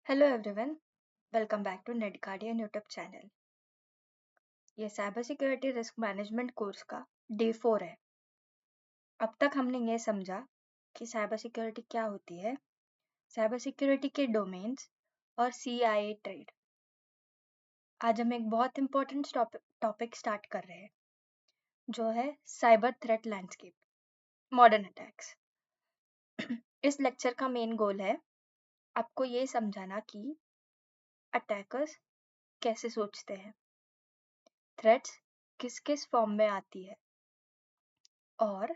Hello everyone, welcome back to Net Guardian YouTube channel. ये cyber security risk management course का day 4 है। अब तक हमने ये समझा कि साइबर सिक्योरिटी क्या होती है, साइबर सिक्योरिटी के डोमेन्स और CIA ट्रेड। आज हम एक बहुत इंपॉर्टेंट टॉपिक स्टार्ट कर रहे हैं, जो है cyber threat landscape, modern attacks. इस लेक्चर का मेन गोल है आपको ये समझाना कि अटैकर्स कैसे सोचते हैं, थ्रेट्स किस किस फॉर्म में आती है और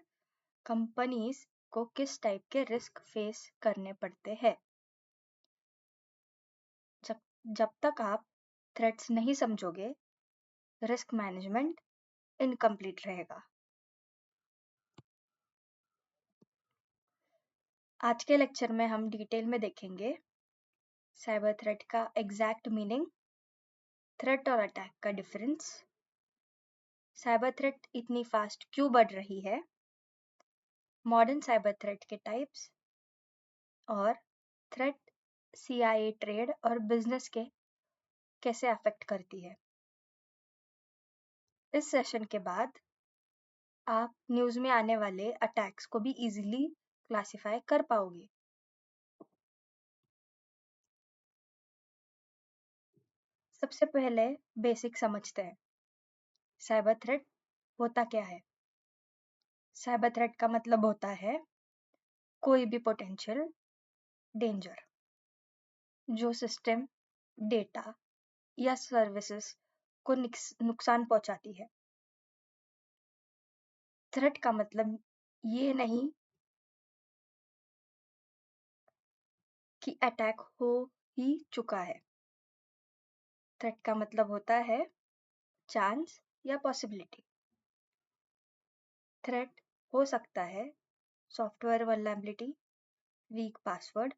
कंपनीज को किस टाइप के रिस्क फेस करने पड़ते हैं। जब जब तक आप थ्रेट्स नहीं समझोगे, रिस्क मैनेजमेंट इनकम्प्लीट रहेगा। आज के लेक्चर में हम डिटेल में देखेंगे साइबर थ्रेट का एग्जैक्ट मीनिंग, थ्रेट और अटैक का डिफरेंस, साइबर थ्रेट इतनी फास्ट क्यों बढ़ रही है, मॉडर्न साइबर थ्रेट के टाइप्स और थ्रेट CIA ट्रेड और बिजनेस के कैसे अफेक्ट करती है। इस सेशन के बाद आप न्यूज़ में आने वाले अटैक्स को भी इजीली क्लासिफाई कर पाओगे। सबसे पहले बेसिक समझते हैं, साइबर थ्रेट होता क्या है। साइबर थ्रेट का मतलब होता है कोई भी पोटेंशियल डेंजर जो सिस्टम, डेटा या सर्विसेज को नुकसान पहुंचाती है। थ्रेट का मतलब ये नहीं कि अटैक हो ही चुका है। थ्रेट का मतलब होता है चांस या पॉसिबिलिटी। थ्रेट हो सकता है software vulnerability, weak password,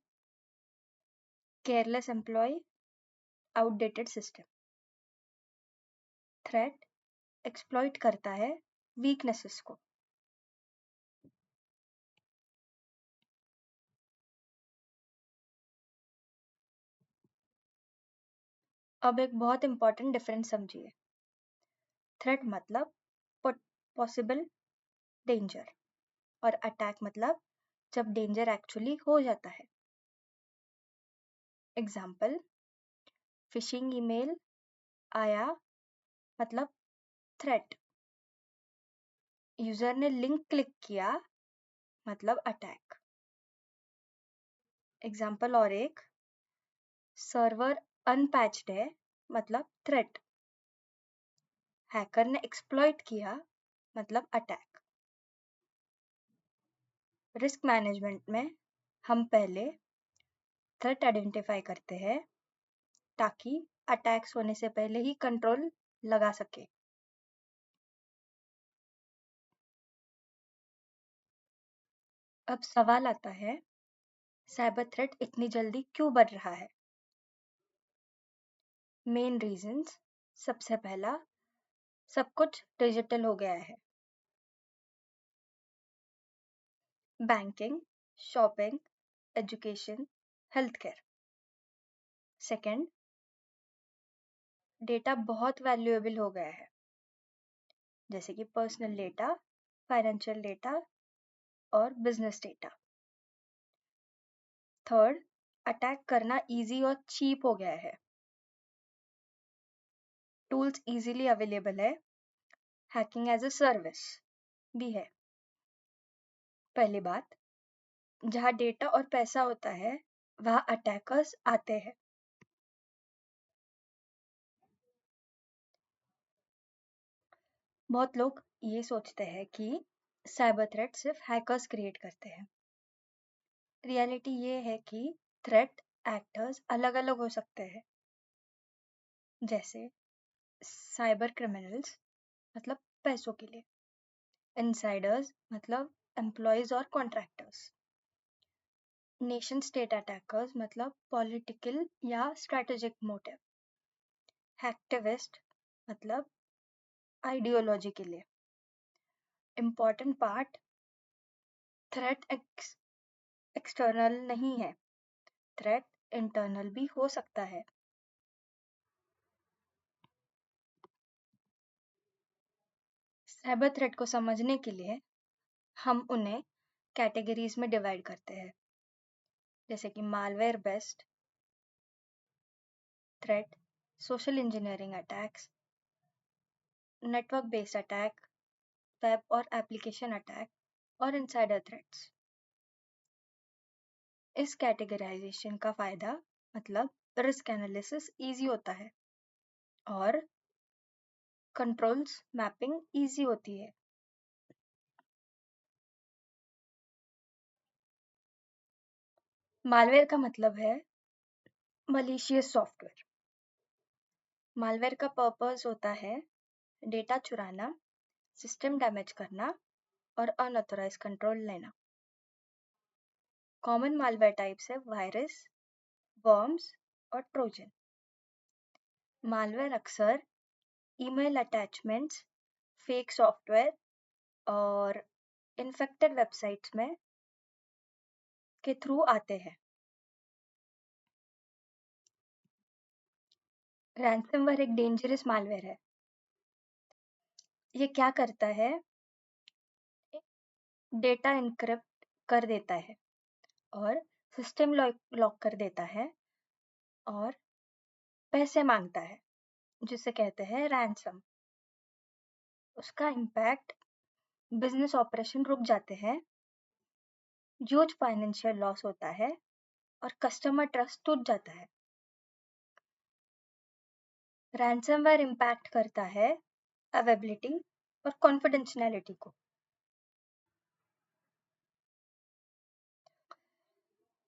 careless employ, outdated system. Threat exploit करता है वीकनेसेस को। अब एक बहुत इंपॉर्टेंट डिफरेंस समझिए। थ्रेट मतलब पॉसिबल डेंजर और अटैक मतलब जब डेंजर एक्चुअली हो जाता है। एग्जाम्पल, फिशिंग ईमेल आया मतलब थ्रेट, यूजर ने लिंक क्लिक किया मतलब अटैक। एग्जाम्पल और एक, सर्वर अनपैच्ड है मतलब थ्रेट, हैकर ने एक्सप्लॉइट किया मतलब अटैक। रिस्क मैनेजमेंट में हम पहले थ्रेट आइडेंटिफाई करते हैं ताकि अटैक्स होने से पहले ही कंट्रोल लगा सके। अब सवाल आता है, साइबर थ्रेट इतनी जल्दी क्यों बढ़ रहा है। मेन रीजंस, सबसे पहला, सब कुछ डिजिटल हो गया है। Banking, shopping, education, health care. Second, data बहुत वैल्यूएबल हो गया है, जैसे कि पर्सनल डेटा, फाइनेंशियल डेटा और बिजनेस डेटा। थर्ड, अटैक करना इजी और चीप हो गया है, टूल्स इजीली अवेलेबल है, हैकिंग एज अ सर्विस भी है। पहली बात, जहाँ डेटा और पैसा होता है वहाँ अटैकर्स आते हैं। बहुत लोग ये सोचते हैं कि साइबर थ्रेट सिर्फ हैकर्स क्रिएट करते हैं। रियलिटी ये है कि थ्रेट एक्टर्स अलग अलग हो सकते हैं, जैसे साइबर क्रिमिनल्स मतलब पैसों के लिए, इनसाइडर्स मतलब एम्प्लॉयज और कॉन्ट्रैक्टर्स, नेशन स्टेट अटैकर्स मतलब पॉलिटिकल या स्ट्रेटेजिक मोटिव, हैक्टिविस्ट मतलब आइडियोलॉजी के लिए। इम्पॉर्टेंट पार्ट, थ्रेट एक्सटर्नल नहीं है, थ्रेट इंटरनल भी हो सकता है। साइबर थ्रेट को समझने के लिए हम उन्हें कैटेगरीज में डिवाइड करते हैं, जैसे कि malware based threat, social engineering attacks, network based attack, web और एप्लीकेशन अटैक और इनसाइडर थ्रेट्स। इस कैटेगराइजेशन का फायदा मतलब रिस्क एनालिसिस इजी होता है और कंट्रोल्स मैपिंग इजी होती है। मालवेयर का मतलब है मलिशियस सॉफ्टवेयर। मालवेयर का पर्पस होता है डेटा चुराना, सिस्टम डैमेज करना और अनऑथराइज कंट्रोल लेना। कॉमन मालवेयर टाइप्स है वायरस, वर्म्स और ट्रोजन। मालवेयर अक्सर ईमेल अटैचमेंट्स, फेक सॉफ्टवेयर और इन्फेक्टेड वेबसाइट्स में के थ्रू आते हैं। रैंसमवेयर एक डेंजरस मालवेयर है। ये क्या करता है, डेटा इनक्रिप्ट कर देता है और सिस्टम लॉक कर देता है और पैसे मांगता है, जिसे कहते हैं रैंसम। उसका इम्पैक्ट बिजनेस ऑपरेशन रुक जाते हैं, ह्यूज फाइनेंशियल लॉस होता है और कस्टमर ट्रस्ट टूट जाता है। रैंसमवेयर इम्पैक्ट करता है अवेबिलिटी और कॉन्फिडेंशियलिटी को।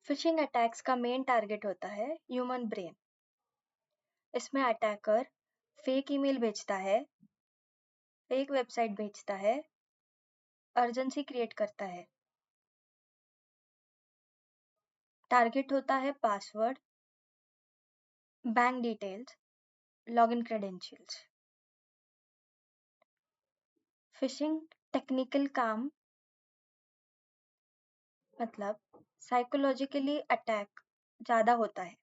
फिशिंग अटैक्स का मेन टारगेट होता है ह्यूमन ब्रेन। इसमें अटैकर फेक ईमेल भेजता है, फेक वेबसाइट भेजता है, अर्जेंसी क्रिएट करता है। टारगेट होता है password, bank details, login credentials. Fishing technical काम मतलब साइकोलॉजिकली अटैक ज़्यादा होता है।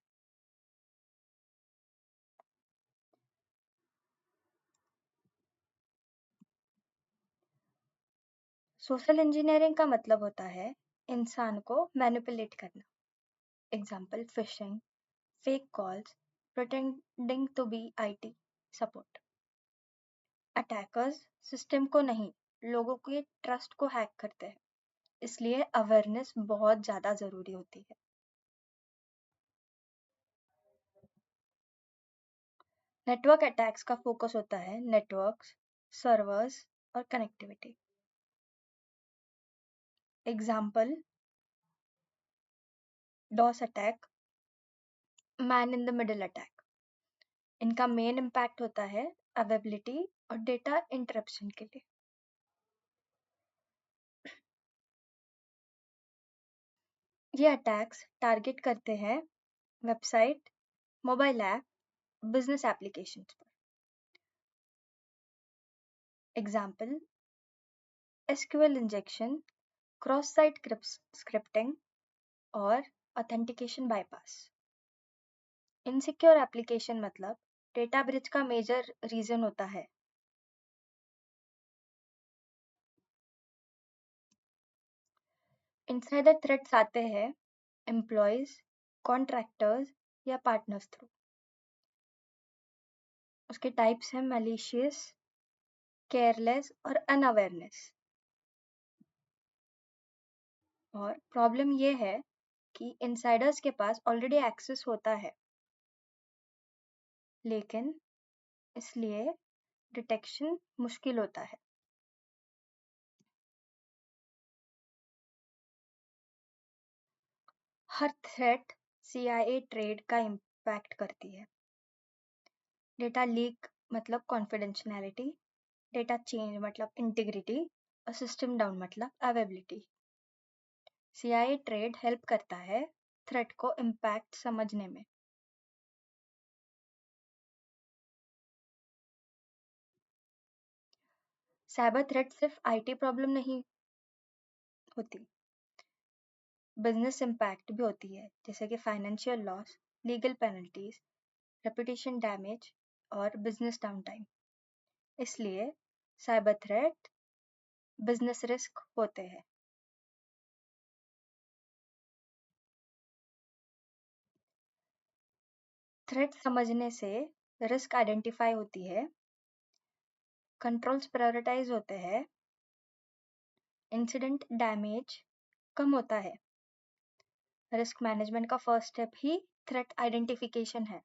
सोशल इंजीनियरिंग का मतलब होता है इंसान को मैनिपुलेट करना। Example phishing, fake calls, pretending to be IT support. Attackers system को नहीं, लोगों के ट्रस्ट को हैक करते हैं, इसलिए अवेयरनेस बहुत ज़्यादा ज़रूरी होती है। नेटवर्क अटैक्स का फोकस होता है नेटवर्क्स, सर्वर्स और connectivity. Example DoS attack, man in the middle attack. इनका मेन इम्पैक्ट होता है अवेबिलिटी और डेटा इंटरप्शन के लिए। ये अटैक्स टारगेट करते हैं website, mobile app, business applications पर। Example SQL injection, cross site scripting और ऑथेंटिकेशन बाईपास। इनसिक्योर एप्लीकेशन मतलब डेटा ब्रीच का मेजर रीजन होता है। इनसाइडर थ्रेट्स आते हैं एम्प्लॉयज, कॉन्ट्रैक्टर्स या पार्टनर्स थ्रू। उसके टाइप्स हैं मैलिशियस, केयरलेस और अनअवेयरनेस। और प्रॉब्लम ये है कि इनसाइडर्स के पास ऑलरेडी एक्सेस होता है, लेकिन इसलिए डिटेक्शन मुश्किल होता है। हर थ्रेट सीआईए ट्रेड का इम्पैक्ट करती है। डेटा लीक मतलब कॉन्फिडेंशियलिटी, डेटा चेंज मतलब इंटीग्रिटी और सिस्टम डाउन मतलब अवेबिलिटी। सीआईए ट्रेड हेल्प करता है थ्रेट को इम्पैक्ट समझने में। साइबर थ्रेट सिर्फ आईटी प्रॉब्लम नहीं होती, बिजनेस इम्पैक्ट भी होती है, जैसे कि financial loss, legal penalties, reputation damage और बिजनेस डाउन टाइम। इसलिए साइबर थ्रेट बिजनेस रिस्क होते हैं। थ्रेट समझने से रिस्क आइडेंटिफाई होती है, कंट्रोल्स प्रायोरिटाइज होते हैं, इंसिडेंट डैमेज कम होता है। रिस्क मैनेजमेंट का फर्स्ट स्टेप ही थ्रेट आइडेंटिफिकेशन है।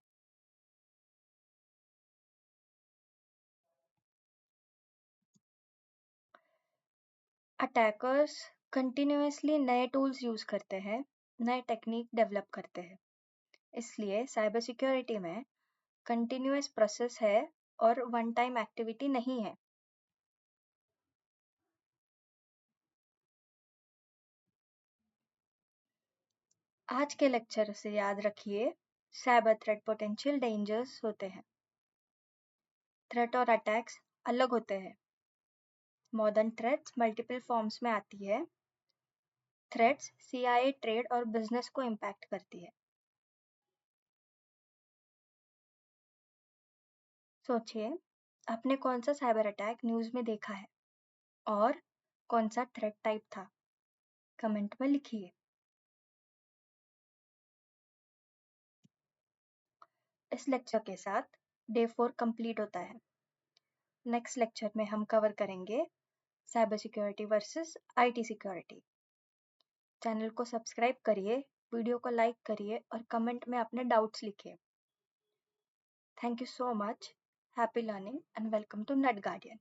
अटैकर्स कंटिन्यूसली नए टूल्स यूज करते हैं, नए टेक्निक डेवलप करते हैं। इसलिए साइबर सिक्योरिटी में कंटिन्यूस प्रोसेस है और वन टाइम एक्टिविटी नहीं है। आज के लेक्चर से याद रखिए, साइबर थ्रेट पोटेंशियल डेंजर्स होते हैं। थ्रेट और अटैक्स अलग होते हैं। मॉडर्न थ्रेट्स मल्टीपल फॉर्म्स में आती है। थ्रेट्स सीआईए ट्रेड और बिजनेस को इम्पैक्ट करती है। सोचिए, आपने कौन सा साइबर अटैक न्यूज़ में देखा है और कौन सा थ्रेट टाइप था? कमेंट में लिखिए। इस लेक्चर के साथ डे 4 कंप्लीट होता है। नेक्स्ट लेक्चर में हम कवर करेंगे cyber security versus IT security. Channel को सब्सक्राइब करिए, वीडियो को लाइक करिए और कमेंट में अपने डाउट्स लिखिए। Thank you so much. Happy learning and welcome to NetGuardian.